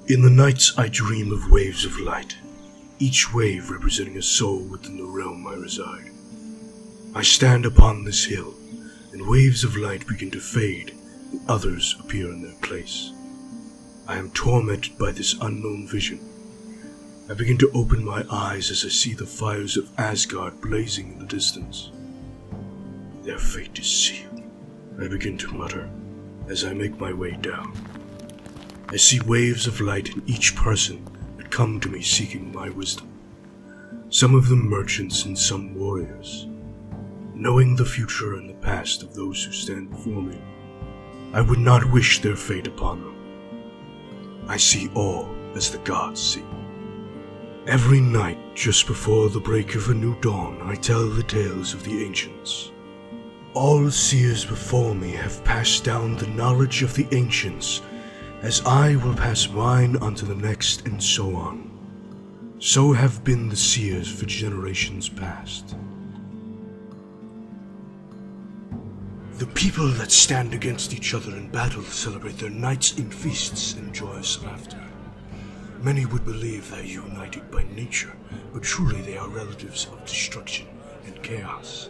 In the nights I dream of waves of light, each wave representing a soul within the realm I reside. I stand upon this hill, and waves of light begin to fade, and others appear in their place. I am tormented by this unknown vision. I begin to open my eyes as I see the fires of Asgard blazing in the distance. Their fate is sealed, I begin to mutter as I make my way down. I see waves of light in each person that come to me seeking my wisdom. Some of them merchants and some warriors. Knowing the future and the past of those who stand before me, I would not wish their fate upon them. I see all as the gods see. Every night, just before the break of a new dawn, I tell the tales of the ancients. All seers before me have passed down the knowledge of the ancients, as I will pass mine unto the next, and so on. So have been the seers for generations past. The people that stand against each other in battle celebrate their nights in feasts and joyous laughter. Many would believe they are united by nature, but truly they are relatives of destruction and chaos.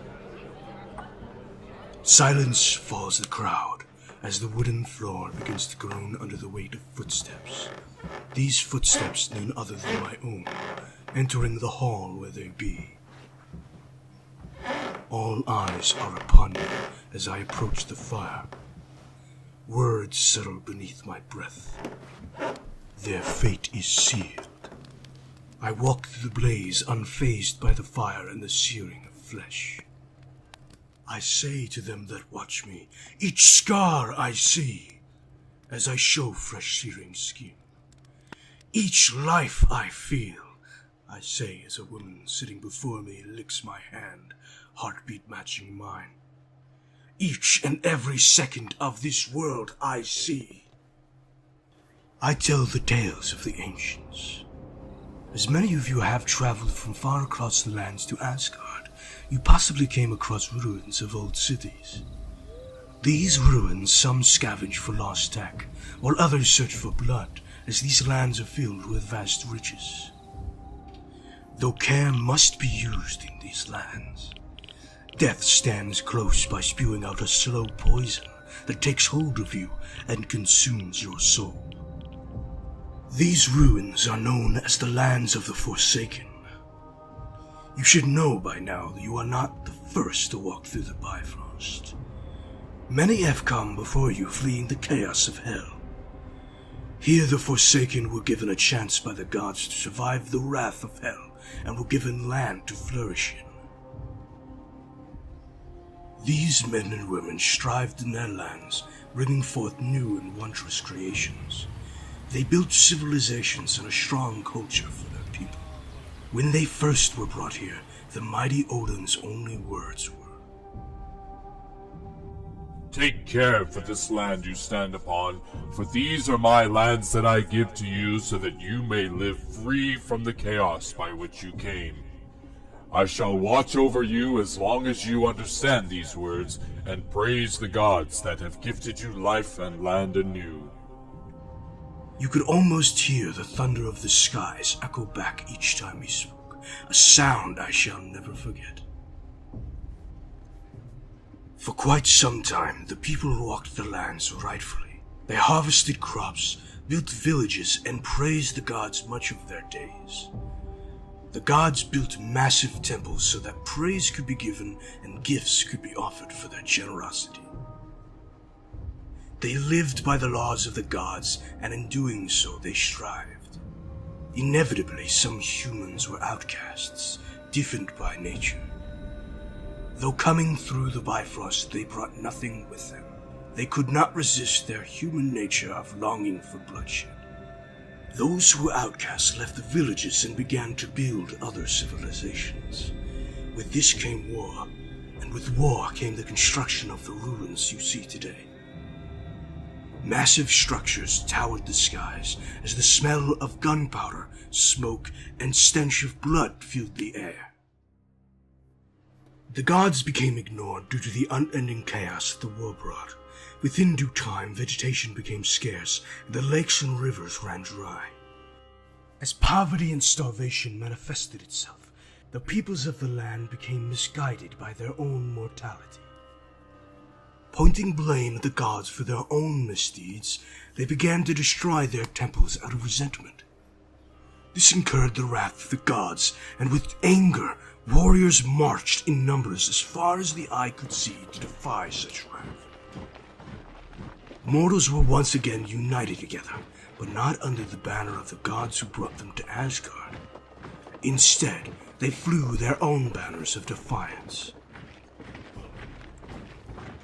Silence falls the crowd as the wooden floor begins to groan under the weight of footsteps. These footsteps none other than my own, entering the hall where they be. All eyes are upon me as I approach the fire. Words settle beneath my breath. Their fate is sealed. I walk through the blaze, unfazed by the fire and the searing of flesh. I say to them that watch me, each scar I see, as I show fresh searing skin. Each life I feel, I say as a woman sitting before me licks my hand, heartbeat matching mine. Each and every second of this world I see. I tell the tales of the ancients. As many of you have traveled from far across the lands to Asgard, you possibly came across ruins of old cities. These ruins some scavenge for lost tech, while others search for blood, as these lands are filled with vast riches. Though care must be used in these lands, death stands close by spewing out a slow poison that takes hold of you and consumes your soul. These ruins are known as the lands of the Forsaken. You should know by now that you are not the first to walk through the Bifrost. Many have come before you fleeing the chaos of hell. Here the Forsaken were given a chance by the gods to survive the wrath of hell and were given land to flourish in. These men and women strived in their lands, bringing forth new and wondrous creations. They built civilizations and a strong culture for their people. When they first were brought here, the mighty Odin's only words were, "Take care for this land you stand upon, for these are my lands that I give to you so that you may live free from the chaos by which you came. I shall watch over you as long as you understand these words and praise the gods that have gifted you life and land anew." You could almost hear the thunder of the skies echo back each time he spoke, a sound I shall never forget. For quite some time, the people walked the lands rightfully. They harvested crops, built villages, and praised the gods much of their days. The gods built massive temples so that praise could be given and gifts could be offered for their generosity. They lived by the laws of the gods, and in doing so they strived. Inevitably, some humans were outcasts, different by nature. Though coming through the Bifrost, they brought nothing with them. They could not resist their human nature of longing for bloodshed. Those who were outcasts left the villages and began to build other civilizations. With this came war, and with war came the construction of the ruins you see today. Massive structures towered the skies as the smell of gunpowder, smoke, and stench of blood filled the air. The gods became ignored due to the unending chaos the war brought, Within due time, vegetation became scarce, and the lakes and rivers ran dry. As poverty and starvation manifested itself, the peoples of the land became misguided by their own mortality. Pointing blame at the gods for their own misdeeds, they began to destroy their temples out of resentment. This incurred the wrath of the gods, and with anger, warriors marched in numbers as far as the eye could see to defy such wrath. Mortals were once again united together, but not under the banner of the gods who brought them to Asgard. Instead, they flew their own banners of defiance.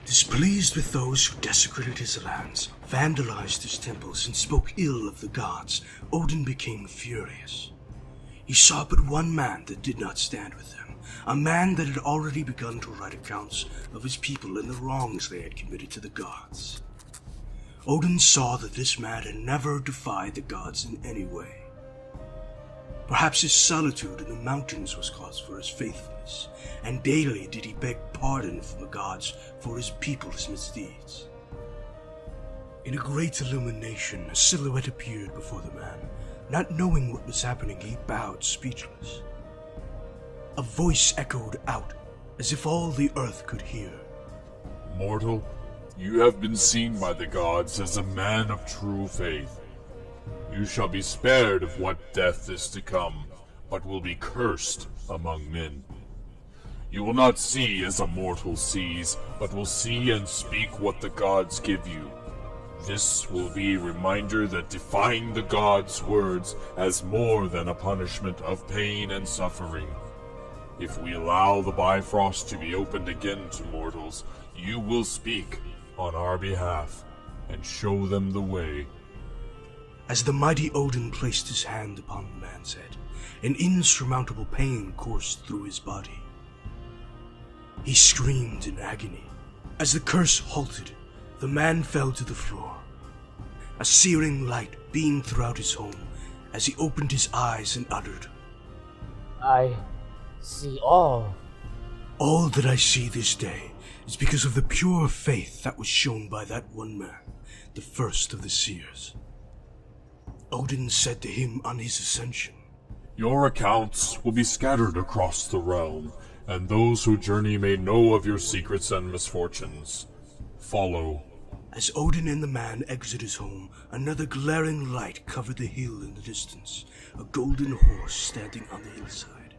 Displeased with those who desecrated his lands, vandalized his temples, and spoke ill of the gods, Odin became furious. He saw but one man that did not stand with them, a man that had already begun to write accounts of his people and the wrongs they had committed to the gods. Odin saw that this man had never defied the gods in any way. Perhaps his solitude in the mountains was cause for his faithfulness, and daily did he beg pardon from the gods for his people's misdeeds. In a great illumination, a silhouette appeared before the man. Not knowing what was happening, he bowed speechless. A voice echoed out, as if all the earth could hear. Mortal, you have been seen by the gods as a man of true faith. You shall be spared of what death is to come, but will be cursed among men. You will not see as a mortal sees, but will see and speak what the gods give you. This will be a reminder that defying the gods' words has more than a punishment of pain and suffering. If we allow the Bifrost to be opened again to mortals, you will speak on our behalf and show them the way. As the mighty Odin placed his hand upon the man's head, an insurmountable pain coursed through his body. He screamed in agony. As the curse halted, the man fell to the floor. A searing light beamed throughout his home as he opened his eyes and uttered, I see all. All that I see this day is because of the pure faith that was shown by that one man, the first of the seers. Odin said to him on his ascension, Your accounts will be scattered across the realm, and those who journey may know of your secrets and misfortunes. Follow. As Odin and the man exited his home, another glaring light covered the hill in the distance, a golden horse standing on the hillside.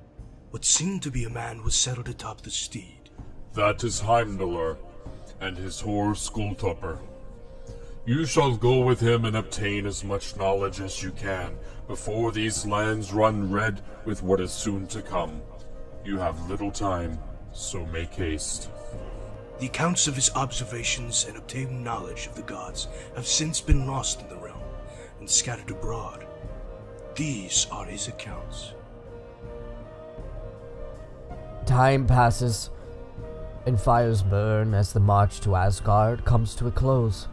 What seemed to be a man was settled atop the steed. That is Heimdallr, and his horse Gulltoppr. You shall go with him and obtain as much knowledge as you can before these lands run red with what is soon to come. You have little time, so make haste. The accounts of his observations and obtained knowledge of the gods have since been lost in the realm and scattered abroad. These are his accounts. Time passes, and fires burn as the march to Asgard comes to a close.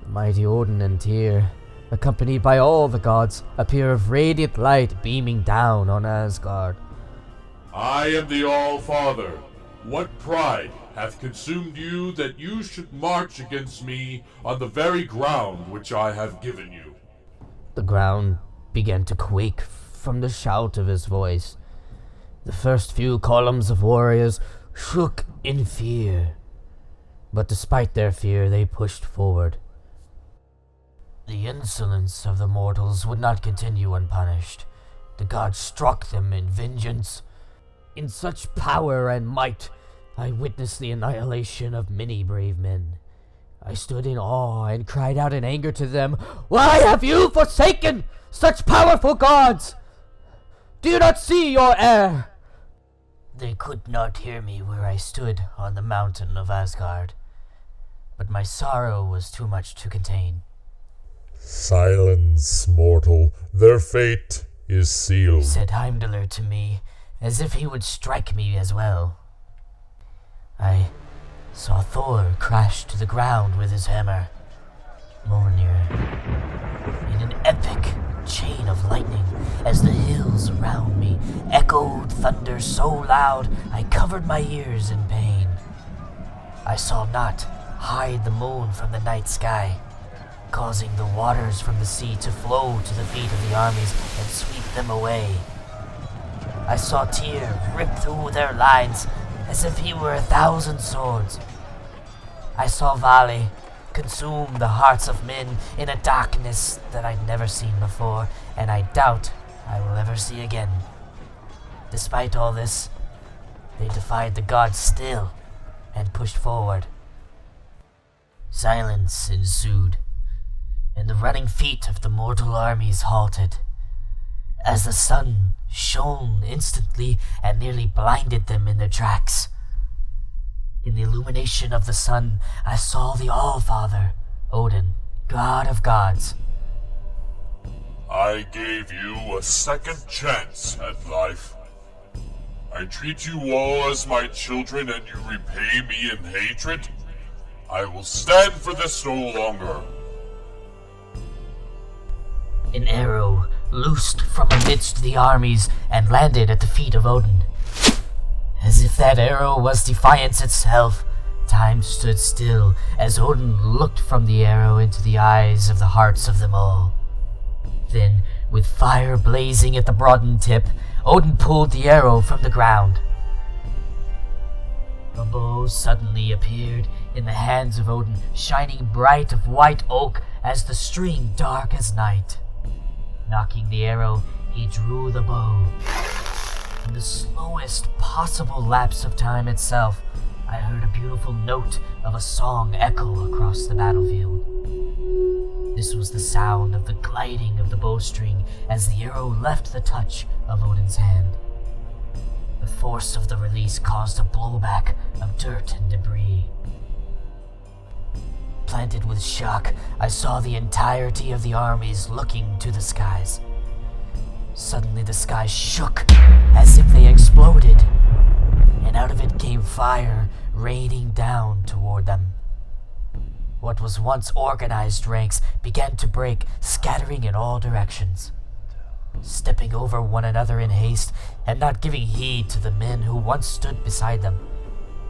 The mighty Odin and Tyr, accompanied by all the gods, appear of radiant light beaming down on Asgard. I am the All-Father. What pride hath consumed you that you should march against me on the very ground which I have given you? The ground began to quake from the shout of his voice. The first few columns of warriors shook in fear, but despite their fear, they pushed forward. The insolence of the mortals would not continue unpunished. The gods struck them in vengeance. In such power and might, I witnessed the annihilation of many brave men. I stood in awe and cried out in anger to them, Why have you forsaken such powerful gods? Do you not see your heir? They could not hear me where I stood on the mountain of Asgard, but my sorrow was too much to contain. Silence, mortal. Their fate is sealed, Said Heimdallr to me, as if he would strike me as well. I saw Thor crash to the ground with his hammer. Mjolnir, in an epic chain of lightning, as the hills around me echoed thunder so loud I covered my ears in pain. I saw not hide the moon from the night sky, causing the waters from the sea to flow to the feet of the armies and sweep them away. I saw Tyr rip through their lines as if he were 1,000 swords. I saw Vali consume the hearts of men in a darkness that I'd never seen before, and I doubt I will ever see again. Despite all this, they defied the gods still and pushed forward. Silence ensued, and the running feet of the mortal armies halted, as the sun shone instantly and nearly blinded them in their tracks. In the illumination of the sun, I saw the All-Father, Odin, God of gods. I gave you a second chance at life. I treat you all as my children and you repay me in hatred? I will stand for this no longer. An arrow loosed from amidst the armies and landed at the feet of Odin. As if that arrow was defiance itself, time stood still as Odin looked from the arrow into the eyes of the hearts of them all. Then, with fire blazing at the broadened tip, Odin pulled the arrow from the ground. A bow suddenly appeared in the hands of Odin, shining bright of white oak as the string dark as night. Knocking the arrow, he drew the bow. In the slowest possible lapse of time itself, I heard a beautiful note of a song echo across the battlefield. This was the sound of the gliding of the bowstring as the arrow left the touch of Odin's hand. The force of the release caused a blowback of dirt and debris. Planted with shock, I saw the entirety of the armies looking to the skies. Suddenly the sky shook as if they exploded, and out of it came fire raining down toward them. What was once organized ranks began to break, scattering in all directions. Stepping over one another in haste and not giving heed to the men who once stood beside them,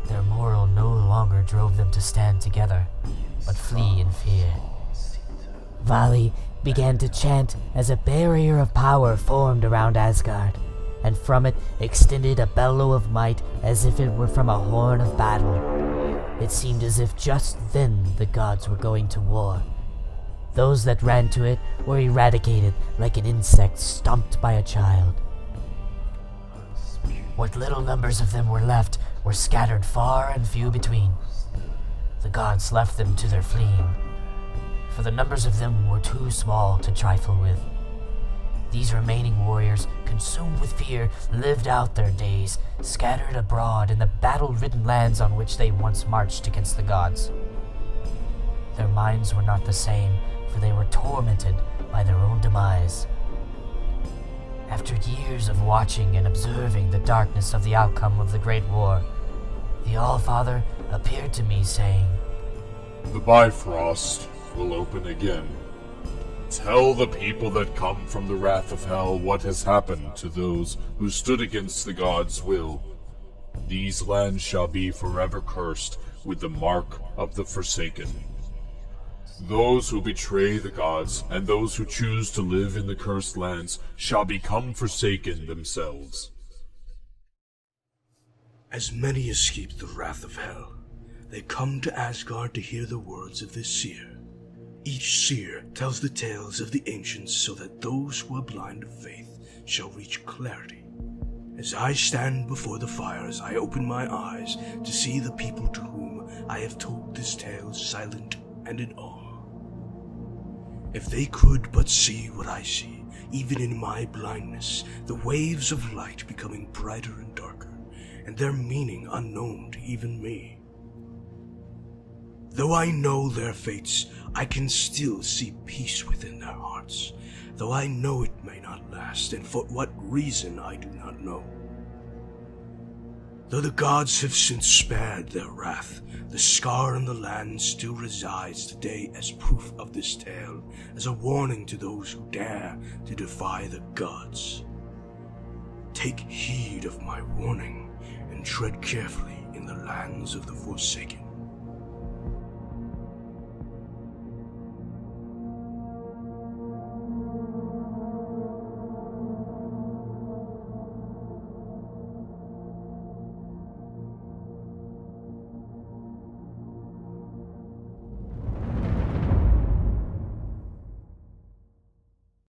their moral no longer drove them to stand together, but flee in fear. Vali began to chant as a barrier of power formed around Asgard, and from it extended a bellow of might as if it were from a horn of battle. It seemed as if just then the gods were going to war. Those that ran to it were eradicated like an insect stomped by a child. What little numbers of them were left were scattered far and few between. The gods left them to their fleeing, for the numbers of them were too small to trifle with. These remaining warriors, consumed with fear, lived out their days, scattered abroad in the battle-ridden lands on which they once marched against the gods. Their minds were not the same, for they were tormented by their own demise. After years of watching and observing the darkness of the outcome of the Great War, the All-Father appeared to me saying, The Bifrost will open again. Tell the people that come from the wrath of hell what has happened to those who stood against the gods' will. These lands shall be forever cursed with the mark of the Forsaken. Those who betray the gods and those who choose to live in the cursed lands shall become forsaken themselves. As many escape the wrath of hell, they come to Asgard to hear the words of this seer. Each seer tells the tales of the ancients so that those who are blind of faith shall reach clarity. As I stand before the fires, I open my eyes to see the people to whom I have told this tale silent and in awe. If they could but see what I see, even in my blindness, the waves of light becoming brighter and darker, and their meaning unknown to even me. Though I know their fates, I can still see peace within their hearts, though I know it may not last, and for what reason I do not know. Though the gods have since spared their wrath, the scar on the land still resides today as proof of this tale, as a warning to those who dare to defy the gods. Take heed of my warning, and tread carefully in the lands of the Forsaken.